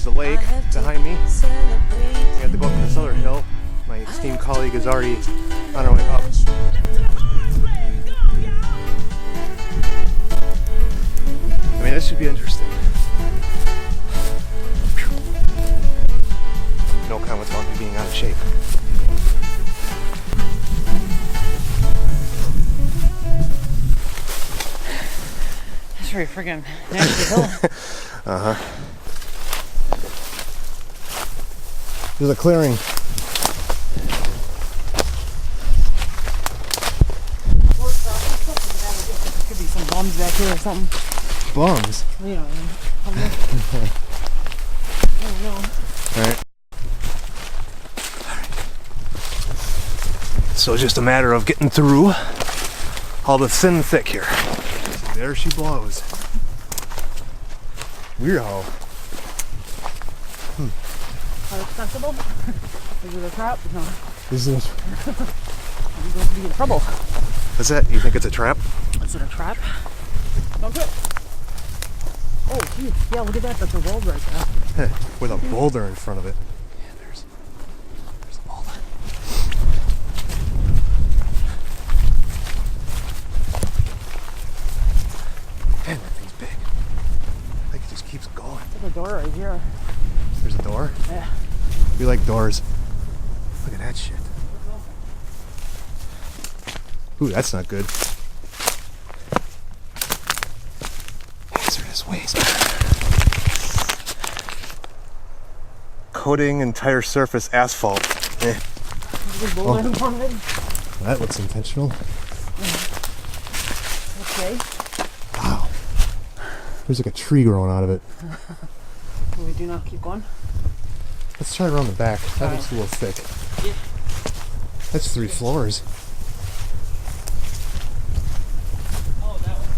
a lake behind me. We have to go up to this other hill. My esteemed colleague is already on her way up. I mean, this should be interesting. No comments about me being out of shape. That's pretty friggin' nasty hill. Uh-huh. There's a clearing. There could be some bums back here or something. Bums? You know, I don't know. Alright. So it's just a matter of getting through all the thin thick here. There she blows. Weird how. How accessible? Is it a trap? No. Is it? You're going to be in trouble. What's that? You think it's a trap? Is it a trap? Don't do it. Oh, geez. Yeah, look at that. That's a road right there. With a boulder in front of it. Yeah, there's a boulder. Man, that thing's big. Like it just keeps going. There's a door right here. There's a door? Yeah. We like doors. Look at that shit. Ooh, that's not good. Hazardous waste. Coating entire surface asphalt. Eh. That looks intentional. Okay. Wow. There's like a tree growing out of it. Can we do not keep going? Let's try around the back. That looks a little thick. Yeah. That's 3 floors. Oh, that one.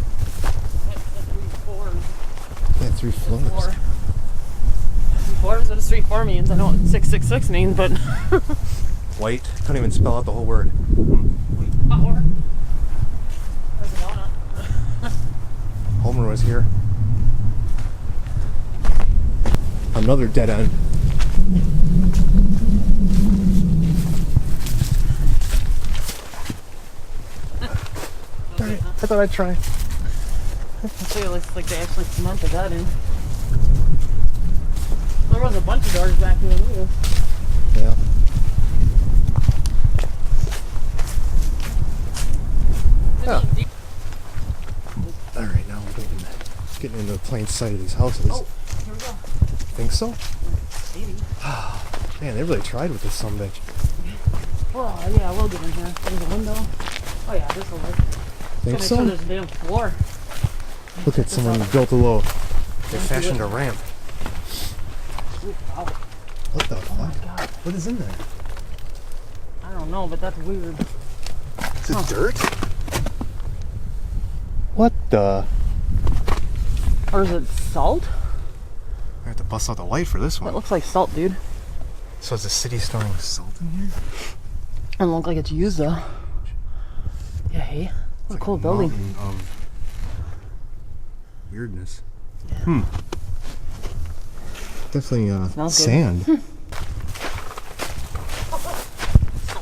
That's 3 floors. Yeah, 3 floors. 3 floors? What does 3 4 means? I know what 666 means, but. White. Couldn't even spell out the whole word. Power. There's a donut. Homer was here. Another dead end. Alright, I thought I'd try. I feel it looks like they actually cemented that in. There was a bunch of doors back here. Look at this. Yeah. Oh. Alright, now we're getting into plain sight of these houses. Oh, here we go. Think so? Maybe. Man, they really tried with this someday. Well, yeah, we'll get in here. There's a window. Oh yeah, this will work. Think Make so? sure there's a damn floor. Look at someone built a little. They fashioned a ramp. Ooh, wow. What the Oh fuck? my god. What is in there? I don't know, but that's weird. Is it dirt? What the? Or is it salt? I have to bust out the light for this That one. looks like salt, dude. So is the city storing salt in here? Doesn't look like it's used though. Yeah, hey. What a cool building. Mountain of weirdness. Yeah. Definitely Smells good. sand. Salt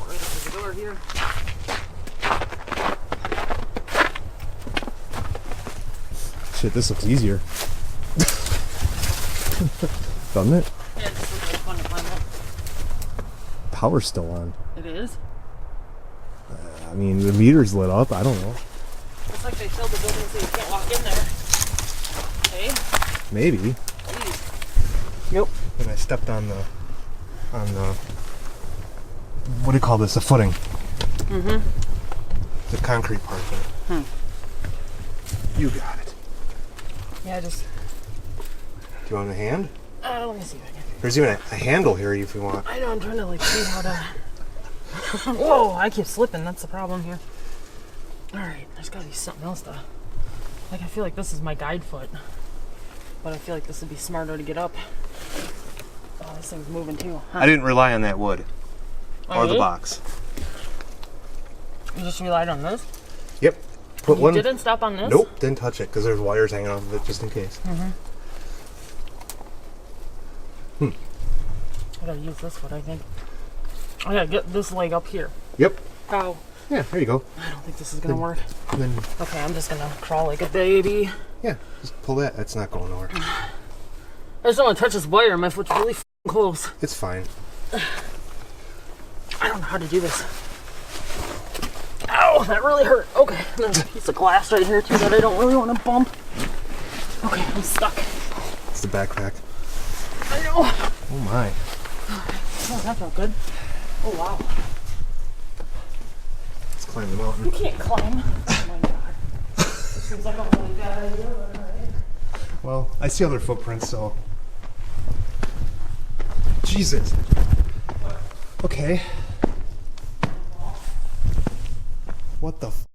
right up to the door here. Shit, this looks easier. Doesn't it? Yeah, it just looks like fun to climb up. Power's still on. It is? I mean, the meter's lit up. I don't know. Looks like they filled the building so you can't walk in there. Hey? Maybe. Nope. And I stepped on the, what do you call this? The footing. Mm-hmm. The concrete part of it. You got it. Yeah, just... Do you want a hand? let me see if I can... There's even a handle here if you want. I know, I'm trying to like see how to... Whoa, I keep slipping, that's the problem here. Alright, there's gotta be something else to... Like, I feel like this is my guide foot. But I feel like this would be smarter to get up. Oh, this thing's moving too. Huh? I didn't rely on that wood. Oh, Or the really? box. You just relied on this? Yep. Put You one. didn't stop on this? Nope, didn't touch it because there's wires hanging off of it just in case. Mm-hmm. I gotta use this foot, I think. I gotta get this leg up here. Yep. How? Yeah, there you go. I don't think this is gonna work. Then, Okay, I'm just gonna crawl like a baby. yeah, just pull that. That's not going nowhere. I just don't want to touch this wire. My foot's really close. It's fine. I don't know how to do this. Ow, that really hurt. Okay, there's a piece of glass right here too that I don't really want to bump. Okay, I'm stuck. It's the backpack. I know. Oh my. Oh, that felt good. Oh wow. Let's climb the mountain. You can't climb. Oh my god. Seems like a really bad idea, but alright. Well, I see other footprints, so. Jesus. Okay. What the f?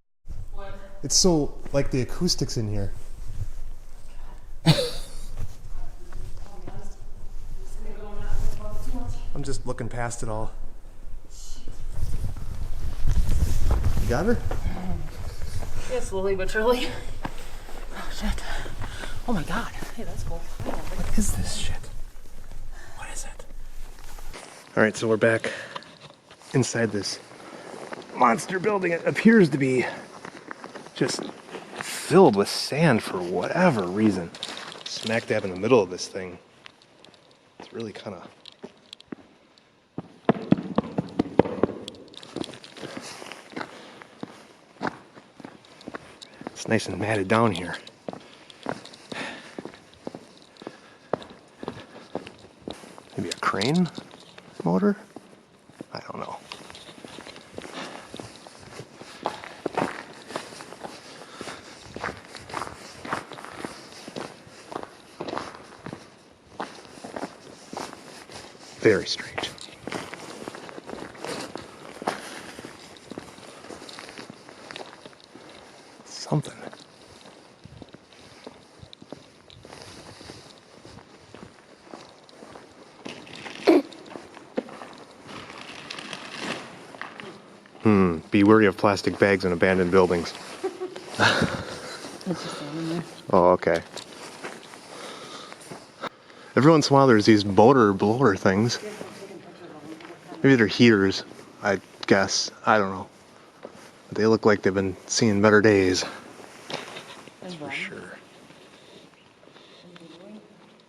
What? It's so, like, the acoustics in here. I'm just looking past it all. You got her? Yeah, slowly but surely. Oh shit. Oh my god. Hey, that's cool. What is this shit? What is it? Alright, so we're back inside this monster building. It appears to be just filled with sand for whatever reason. Smack dab in the middle of this thing. It's really kind of... It's nice and matted down here. Maybe a crane motor? I don't know. Very strange. Something. Be wary of plastic bags in abandoned buildings. It's just standing there. Oh, okay. Every once in a while there's these motor blower things. Maybe they're heaters, I guess. I don't know. But they look like they've been seeing better days. That's for sure.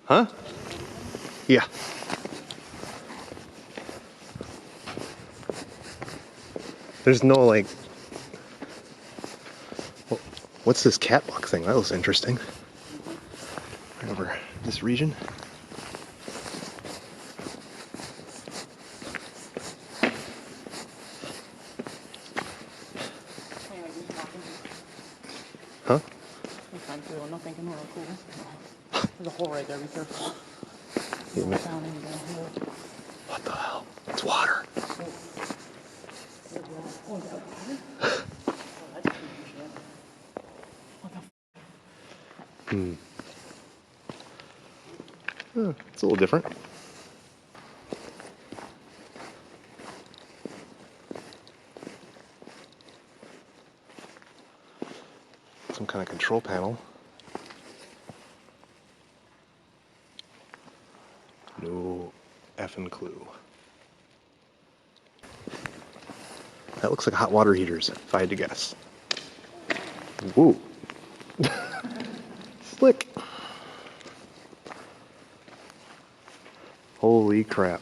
Huh? Yeah. There's no, like... What's this catwalk thing? That looks interesting. Right over this region. Huh? I'm not thinking we're cool. There's a hole right there, be careful. Yeah, Down in the hole. what the hell? It's water. Oh, is that water? Oh, that's creepy shit. What the It's a little different. Some kind of control panel. No effing clue. That looks like hot water heaters, if I had to guess. Woo. Slick. Holy crap.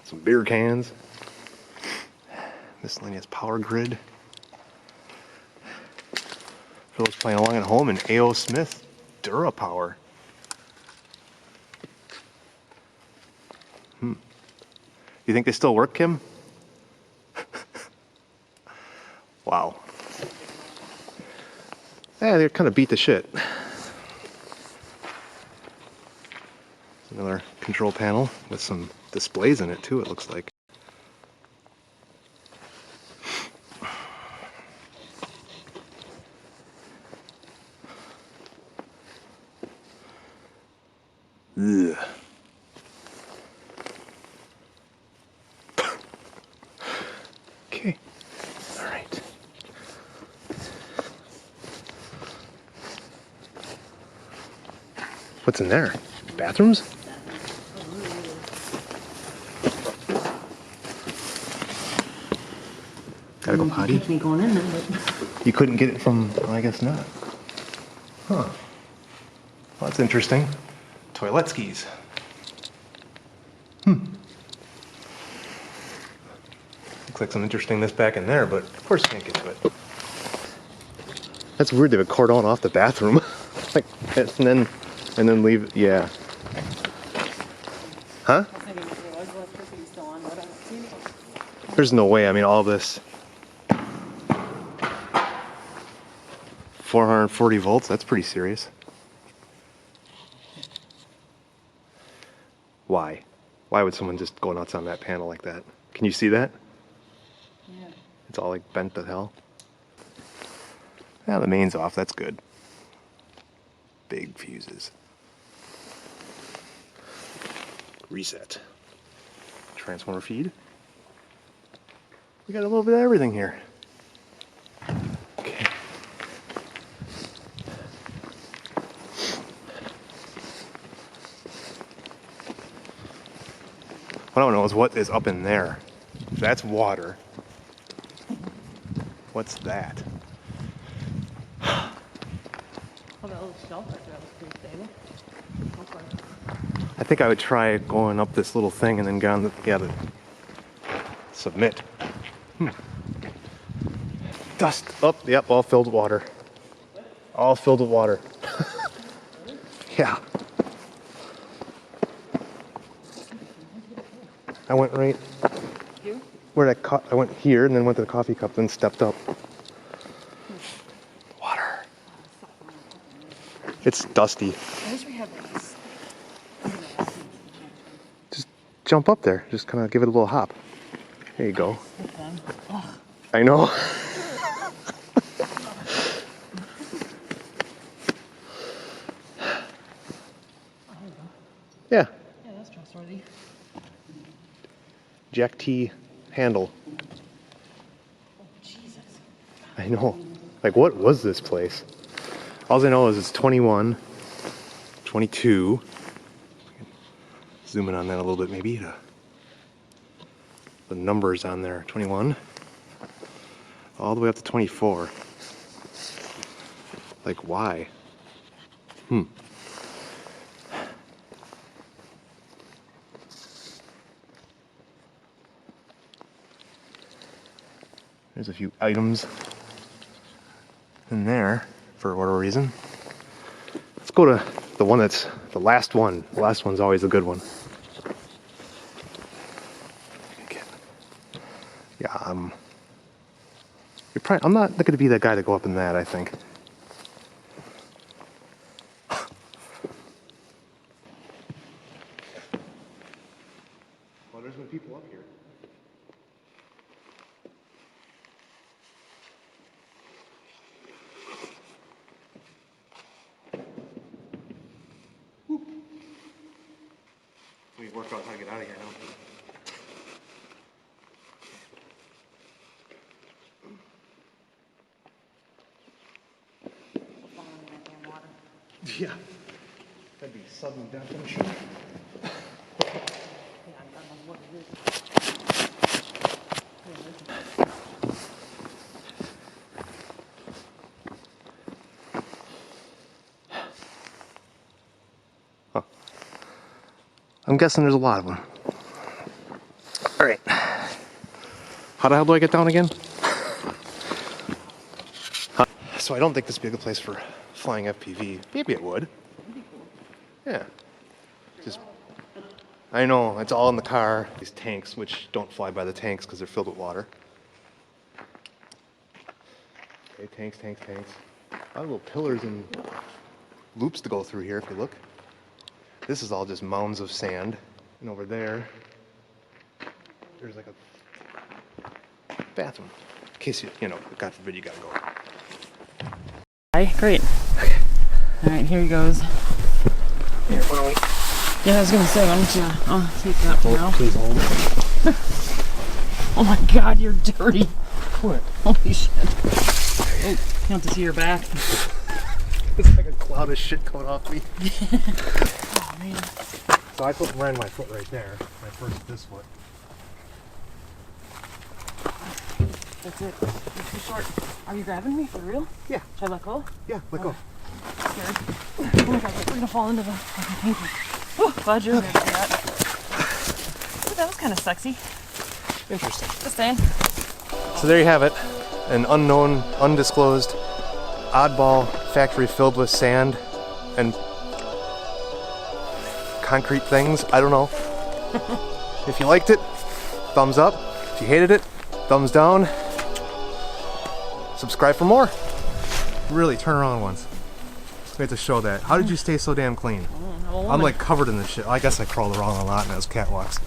Some beer cans. Miscellaneous power grid. For those playing along at home, an A.O. Smith DuraPower. You think they still work, Kim? Wow. Yeah, they're kind of beat to shit. Another control panel with some displays in it too, it looks like. Ugh. Okay. All right. What's in there? Bathrooms? Gotta go potty? Catch me going in there, but You couldn't get it from, well, I guess not. Huh. Well, that's interesting. Toilet skis. Looks like some interestingness back in there, but of course you can't get to it. That's weird they would cordon off the bathroom. Like, and then leave it, yeah. Huh? There's no way, I mean, all this. 440 volts, that's pretty serious. Why? Why would someone just go nuts on that panel like that? Can you see that? yeah. It's all like bent to hell. Yeah, the main's off, that's good. Big fuses. Reset. Transformer feed. We got a little bit of everything here. Okay. What I don't know is what is up in there. That's water. What's that? Oh, that little shelf right there was pretty stable. Okay. I think I would try going up this little thing and then get on the, yeah, the submit. Dust. Oh, yep, all filled with water. All filled with water. Yeah. I went right Here? where I went here and then went to the coffee cup, then stepped up. Water. It's dusty. I wish we had this. Just jump up there. Just kind of give it a little hop. There you go. Ugh. I know. Yeah. Yeah, that's trustworthy. Jack T handle. Oh, Jesus. I know. Like, what was this place? All I know is it's 21, 22. Zoom in on that a little bit, maybe. The numbers on there. 21. All the way up to 24. Like, why? There's a few items in there for whatever reason. Let's go to the one that's the last one. The last one's always a good one. Yeah, I'm not looking to be that guy to go up in that, I think. Well, there's been people up here. Let me work out how to get out of here now. Yeah. That'd be sudden definition. Huh. I'm guessing there's a lot of them. Alright. How the hell do I get down again? Huh. So I don't think this would be a good place for flying FPV. Maybe it would. Yeah. Just, I know, it's all in the car. These tanks, which don't fly by the tanks because they're filled with water. Okay, tanks. A lot of little pillars and loops to go through here if you look. This is all just mounds of sand. And over there, there's like a bathroom. In case you know, God forbid you gotta go. Hi, great. Alright, here he goes. Here, why don't we? Yeah, I was gonna say, why don't you take that for now? Please hold it. Oh my god, you're dirty. What? Holy shit. Oh, you have to see your back. It's like a cloud of shit coming off me. Oh man. So I ran my foot right there. My first this foot. That's it. You're too short. Are you grabbing me for real? Yeah. Should I let go? Yeah, let go. Scared. Oh my god, we're gonna fall into the fucking painting. Oh, glad you're here for that. Ooh, that was kind of sexy. Interesting. Just saying. So there you have it. An unknown, undisclosed, oddball factory filled with sand and concrete things. I don't know. If you liked it, thumbs up. If you hated it, thumbs down. Subscribe for more. Really, turn around once. We have to show that. How did you stay so damn clean? Well, I'm like covered in this shit. I guess I crawled around a lot and it was catwalks.